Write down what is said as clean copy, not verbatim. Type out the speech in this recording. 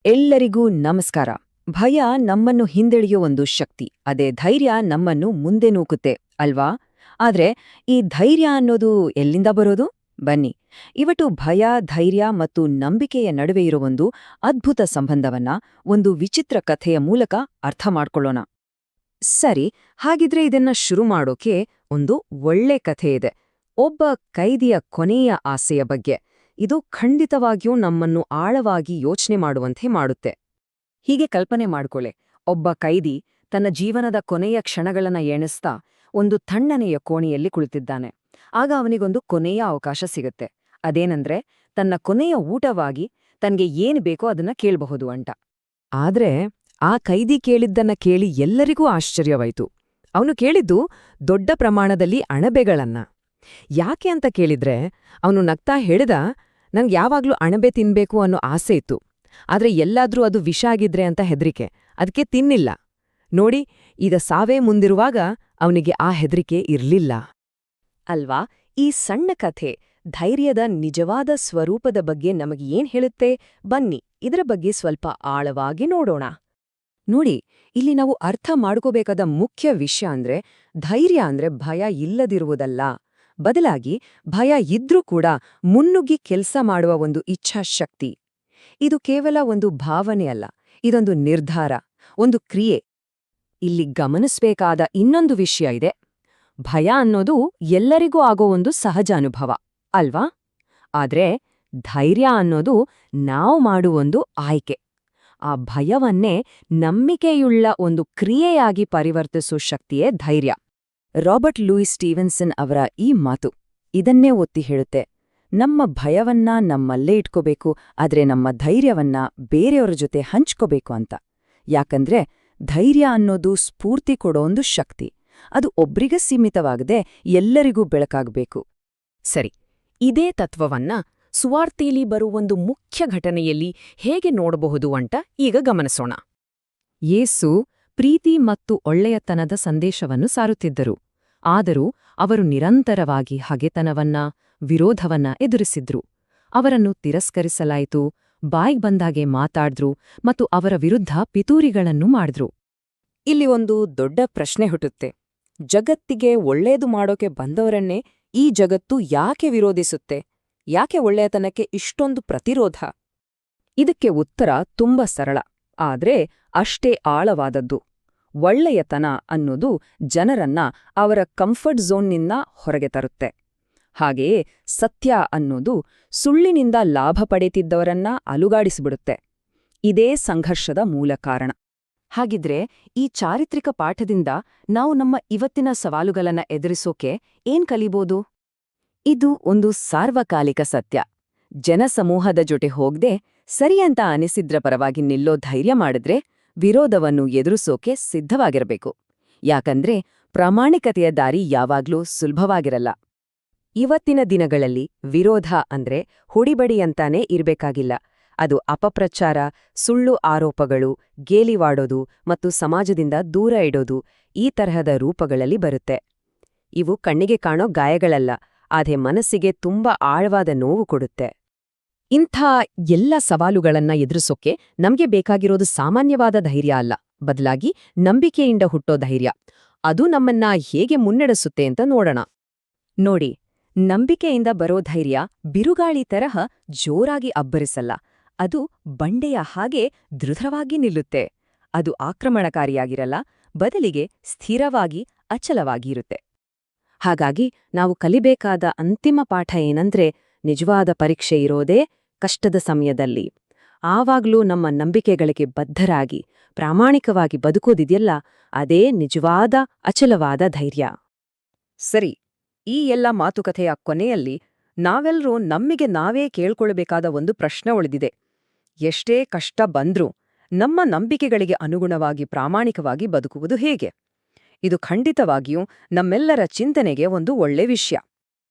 ಎಲ್ಲರಿಗೂ ನಮಸ್ಕಾರ. ಭಯ ನಮ್ಮನ್ನು ಹಿಂದೆಳೆಯೋ ಒಂದು ಶಕ್ತಿ. ಅದೇ ಧೈರ್ಯ ನಮ್ಮನ್ನು ಮುಂದೆ ನೂಕುತ್ತೆ ಅಲ್ವಾ? ಆದ್ರೆ ಈ ಧೈರ್ಯ ಅನ್ನೋದು ಎಲ್ಲಿಂದ ಬರೋದು? ಬನ್ನಿ, ಇವತ್ತು ಭಯ, ಧೈರ್ಯ ಮತ್ತು ನಂಬಿಕೆಯ ನಡುವೆ ಇರೋ ಒಂದು ಅದ್ಭುತ ಸಂಬಂಧವನ್ನ ಒಂದು ವಿಚಿತ್ರ ಕಥೆಯ ಮೂಲಕ ಅರ್ಥ ಮಾಡ್ಕೊಳ್ಳೋಣ. ಸರಿ, ಹಾಗಿದ್ರೆ ಇದನ್ನ ಶುರು ಮಾಡೋಕೆ ಒಂದು ಒಳ್ಳೆ ಕಥೆ ಇದೆ. ಒಬ್ಬ ಕೈದಿಯ ಕೊನೆಯ ಆಸೆಯ ಬಗ್ಗೆ. ಇದು ಖಂಡಿತವಾಗಿಯೂ ನಮ್ಮನ್ನು ಆಳವಾಗಿ ಯೋಚನೆ ಮಾಡುವಂತೆ ಮಾಡುತ್ತೆ. ಹೀಗೆ ಕಲ್ಪನೆ ಮಾಡ್ಕೊಳ್ಳೆ, ಒಬ್ಬ ಕೈದಿ ತನ್ನ ಜೀವನದ ಕೊನೆಯ ಕ್ಷಣಗಳನ್ನ ಎಣಿಸ್ತಾ ಒಂದು ತಣ್ಣನೆಯ ಕೋಣೆಯಲ್ಲಿ ಕುಳಿತಿದ್ದಾನೆ. ಆಗ ಅವನಿಗೊಂದು ಕೊನೆಯ ಅವಕಾಶ ಸಿಗುತ್ತೆ. ಅದೇನಂದ್ರೆ ತನ್ನ ಕೊನೆಯ ಊಟವಾಗಿ ತನ್ಗೆ ಏನ್ ಬೇಕೋ ಅದನ್ನ ಕೇಳಬಹುದು ಅಂತ. ಆದ್ರೆ ಆ ಕೈದಿ ಕೇಳಿದ್ದನ್ನ ಕೇಳಿ ಎಲ್ಲರಿಗೂ ಆಶ್ಚರ್ಯವಾಯ್ತು. ಅವನು ಕೇಳಿದ್ದು ದೊಡ್ಡ ಪ್ರಮಾಣದಲ್ಲಿ ಅಣಬೆಗಳನ್ನ. ಯಾಕೆ ಅಂತ ಕೇಳಿದ್ರೆ ಅವನು ನಗ್ತಾ ಹೇಳಿದ, ನಂಗೆ ಯಾವಾಗ್ಲೂ ಅಣಬೆ ತಿನ್ಬೇಕು ಅನ್ನೋ ಆಸೆ ಇತ್ತು, ಆದ್ರೆ ಎಲ್ಲಾದ್ರೂ ಅದು ವಿಷ ಆಗಿದ್ರೆ ಅಂತ ಹೆದರಿಕೆ, ಅದಕ್ಕೆ ತಿನ್ನಿಲ್ಲ. ನೋಡಿ, ಈಗ ಸಾವೇ ಮುಂದಿರುವಾಗ ಅವನಿಗೆ ಆ ಹೆದರಿಕೆ ಇರ್ಲಿಲ್ಲ ಅಲ್ವಾ? ಈ ಸಣ್ಣ ಕಥೆ ಧೈರ್ಯದ ನಿಜವಾದ ಸ್ವರೂಪದ ಬಗ್ಗೆ ನಮಗೆ ಏನ್ ಹೇಳುತ್ತೆ? ಬನ್ನಿ, ಇದರ ಬಗ್ಗೆ ಸ್ವಲ್ಪ ಆಳವಾಗಿ ನೋಡೋಣ. ನೋಡಿ, ಇಲ್ಲಿ ನಾವು ಅರ್ಥ ಮಾಡ್ಕೋಬೇಕಾದ ಮುಖ್ಯ ವಿಷಯ ಅಂದ್ರೆ ಧೈರ್ಯ ಅಂದ್ರೆ ಭಯ ಇಲ್ಲದಿರುವುದಲ್ಲ. ಬದಲಾಗಿ ಭಯ ಇದ್ರೂ ಕೂಡ ಮುನ್ನುಗ್ಗಿ ಕೆಲ್ಸ ಮಾಡುವ ಒಂದು ಇಚ್ಛಾಶಕ್ತಿ. ಇದು ಕೇವಲ ಒಂದು ಭಾವನೆ ಅಲ್ಲ, ಇದೊಂದು ನಿರ್ಧಾರ, ಒಂದು ಕ್ರಿಯೆ. ಇಲ್ಲಿ ಗಮನಿಸ್ಬೇಕಾದ ಇನ್ನೊಂದು ವಿಷಯ ಇದೆ. ಭಯ ಅನ್ನೋದು ಎಲ್ಲರಿಗೂ ಆಗೋ ಒಂದು ಸಹಜ ಅನುಭವ ಅಲ್ವಾ? ಆದ್ರೆ ಧೈರ್ಯ ಅನ್ನೋದು ನಾವು ಮಾಡುವೊಂದು ಆಯ್ಕೆ. ಆ ಭಯವನ್ನೇ ನಂಬಿಕೆಯುಳ್ಳ ಒಂದು ಕ್ರಿಯೆಯಾಗಿ ಪರಿವರ್ತಿಸೋ ಶಕ್ತಿಯೇ ಧೈರ್ಯ. ರಾಬರ್ಟ್ ಲೂಯಿಸ್ ಸ್ಟೀವೆನ್ಸನ್ ಅವರ ಈ ಮಾತು ಇದನ್ನೇ ಒತ್ತಿ ಹೇಳುತ್ತೆ. ನಮ್ಮ ಭಯವನ್ನ ನಮ್ಮಲ್ಲೇ ಇಟ್ಕೋಬೇಕು, ಆದ್ರೆ ನಮ್ಮ ಧೈರ್ಯವನ್ನ ಬೇರೆಯವರ ಜೊತೆ ಹಂಚ್ಕೋಬೇಕು ಅಂತ. ಯಾಕಂದ್ರೆ ಧೈರ್ಯ ಅನ್ನೋದು ಸ್ಫೂರ್ತಿ ಕೊಡೋ ಒಂದು ಶಕ್ತಿ. ಅದು ಒಬ್ರಿಗೆ ಸೀಮಿತವಾಗದೆ ಎಲ್ಲರಿಗೂ ಬೆಳಕಾಗಬೇಕು. ಸರಿ, ಇದೇ ತತ್ವವನ್ನ ಸುವಾರ್ತೆಯಲ್ಲಿ ಬರುವೊಂದು ಮುಖ್ಯ ಘಟನೆಯಲ್ಲಿ ಹೇಗೆ ನೋಡಬಹುದು ಅಂತ ಈಗ ಗಮನಿಸೋಣ. ಯೇಸು ಪ್ರೀತಿ ಮತ್ತು ಒಳ್ಳೆಯತನದ ಸಂದೇಶವನ್ನು ಸಾರುತ್ತಿದ್ದರು. ಆದರೂ ಅವರು ನಿರಂತರವಾಗಿ ಹಗೆತನವನ್ನ, ವಿರೋಧವನ್ನ ಎದುರಿಸಿದ್ರು. ಅವರನ್ನು ತಿರಸ್ಕರಿಸಲಾಯಿತು, ಬಾಯ್ಗ್ ಬಂದಾಗೆ ಮಾತಾಡ್ದ್ರು ಮತ್ತು ಅವರ ವಿರುದ್ಧ ಪಿತೂರಿಗಳನ್ನು ಮಾಡಿದ್ರು. ಇಲ್ಲಿ ಒಂದು ದೊಡ್ಡ ಪ್ರಶ್ನೆ ಹುಟ್ಟುತ್ತೆ. ಜಗತ್ತಿಗೆ ಒಳ್ಳೆಯದು ಮಾಡೋಕೆ ಬಂದವರನ್ನೇ ಈ ಜಗತ್ತು ಯಾಕೆ ವಿರೋಧಿಸುತ್ತೆ? ಯಾಕೆ ಒಳ್ಳೆಯತನಕ್ಕೆ ಇಷ್ಟೊಂದು ಪ್ರತಿರೋಧ? ಇದಕ್ಕೆ ಉತ್ತರ ತುಂಬಾ ಸರಳ, ಆದ್ರೆ ಅಷ್ಟೇ ಆಳವಾದದ್ದು. ಒಳ್ಳೆಯತನ ಅನ್ನೋದು ಜನರನ್ನ ಅವರ ಕಂಫರ್ಟ್ ಝೋನ್ನಿಂದ ಹೊರಗೆ ತರುತ್ತೆ. ಹಾಗೆಯೇ ಸತ್ಯ ಅನ್ನೋದು ಸುಳ್ಳಿನಿಂದ ಲಾಭ ಪಡೆಯುತ್ತಿದ್ದವರನ್ನ ಅಲುಗಾಡಿಸಿಬಿಡುತ್ತೆ. ಇದೇ ಸಂಘರ್ಷದ ಮೂಲ ಕಾರಣ. ಹಾಗಿದ್ರೆ ಈ ಚಾರಿತ್ರಿಕ ಪಾಠದಿಂದ ನಾವು ನಮ್ಮ ಇವತ್ತಿನ ಸವಾಲುಗಳನ್ನ ಎದುರಿಸೋಕೆ ಏನ್ ಕಲಿಬೋದು? ಇದು ಒಂದು ಸಾರ್ವಕಾಲಿಕ ಸತ್ಯ. ಜನಸಮೂಹದ ಜೊತೆ ಹೋಗ್ದೆ ಸರಿಯಂತ ಅನಿಸಿದ್ರ ಪರವಾಗಿ ನಿಲ್ಲೋ ಧೈರ್ಯ ಮಾಡಿದ್ರೆ ವಿರೋಧವನ್ನು ಎದುರಿಸೋಕೆ ಸಿದ್ಧವಾಗಿರಬೇಕು. ಯಾಕಂದ್ರೆ ಪ್ರಾಮಾಣಿಕತೆಯ ದಾರಿ ಯಾವಾಗ್ಲೂ ಸುಲಭವಾಗಿರಲ್ಲ. ಇವತ್ತಿನ ದಿನಗಳಲ್ಲಿ ವಿರೋಧ ಅಂದ್ರೆ ಹುಡಿಬಡಿ ಅಂತಾನೇ ಇರ್ಬೇಕಾಗಿಲ್ಲ. ಅದು ಅಪಪ್ರಚಾರ, ಸುಳ್ಳು ಆರೋಪಗಳು, ಗೇಲಿವಾಡೋದು ಮತ್ತು ಸಮಾಜದಿಂದ ದೂರ ಇಡೋದು, ಈ ತರಹದ ರೂಪಗಳಲ್ಲಿ ಬರುತ್ತೆ. ಇವು ಕಣ್ಣಿಗೆ ಕಾಣೋ ಗಾಯಗಳಲ್ಲ, ಆದ್ರೆ ಮನಸ್ಸಿಗೆ ತುಂಬಾ ಆಳವಾದ ನೋವು ಕೊಡುತ್ತೆ. ಇಂಥ ಎಲ್ಲ ಸವಾಲುಗಳನ್ನ ಎದುರಿಸೋಕೆ ನಮ್ಗೆ ಬೇಕಾಗಿರೋದು ಸಾಮಾನ್ಯವಾದ ಧೈರ್ಯ ಅಲ್ಲ, ಬದಲಾಗಿ ನಂಬಿಕೆಯಿಂದ ಹುಟ್ಟೋ ಧೈರ್ಯ. ಅದು ನಮ್ಮನ್ನ ಹೇಗೆ ಮುನ್ನಡೆಸುತ್ತೆ ಅಂತ ನೋಡೋಣ. ನೋಡಿ, ನಂಬಿಕೆಯಿಂದ ಬರೋ ಧೈರ್ಯ ಬಿರುಗಾಳಿ ತರಹ ಜೋರಾಗಿ ಅಬ್ಬರಿಸಲ್ಲ. ಅದು ಬಂಡೆಯ ಹಾಗೆ ದೃಢವಾಗಿ ನಿಲ್ಲುತ್ತೆ. ಅದು ಆಕ್ರಮಣಕಾರಿಯಾಗಿರಲ್ಲ, ಬದಲಿಗೆ ಸ್ಥಿರವಾಗಿ ಅಚಲವಾಗಿರುತ್ತೆ. ಹಾಗಾಗಿ ನಾವು ಕಲಿಬೇಕಾದ ಅಂತಿಮ ಪಾಠ ಏನಂದ್ರೆ, ನಿಜವಾದ ಪರೀಕ್ಷೆ ಇರೋದೇ ಕಷ್ಟದ ಸಮಯದಲ್ಲಿ. ಆವಾಗ್ಲೂ ನಮ್ಮ ನಂಬಿಕೆಗಳಿಗೆ ಬದ್ಧರಾಗಿ ಪ್ರಾಮಾಣಿಕವಾಗಿ ಬದುಕೋದಿದೆಯಲ್ಲ, ಅದೇ ನಿಜವಾದ ಅಚಲವಾದ ಧೈರ್ಯ. ಸರಿ, ಈ ಎಲ್ಲ ಮಾತುಕತೆಯ ಕೊನೆಯಲ್ಲಿ ನಾವೆಲ್ಲರೂ ನಮ್ಮಿಗೆ ನಾವೇ ಕೇಳ್ಕೊಳ್ಬೇಕಾದ ಒಂದು ಪ್ರಶ್ನೆ ಉಳಿದಿದೆ. ಎಷ್ಟೇ ಕಷ್ಟ ಬಂದ್ರೂ ನಮ್ಮ ನಂಬಿಕೆಗಳಿಗೆ ಅನುಗುಣವಾಗಿ ಪ್ರಾಮಾಣಿಕವಾಗಿ ಬದುಕುವುದು ಹೇಗೆ? ಇದು ಖಂಡಿತವಾಗಿಯೂ ನಮ್ಮೆಲ್ಲರ ಚಿಂತನೆಗೆ ಒಂದು ಒಳ್ಳೆ ವಿಷಯ.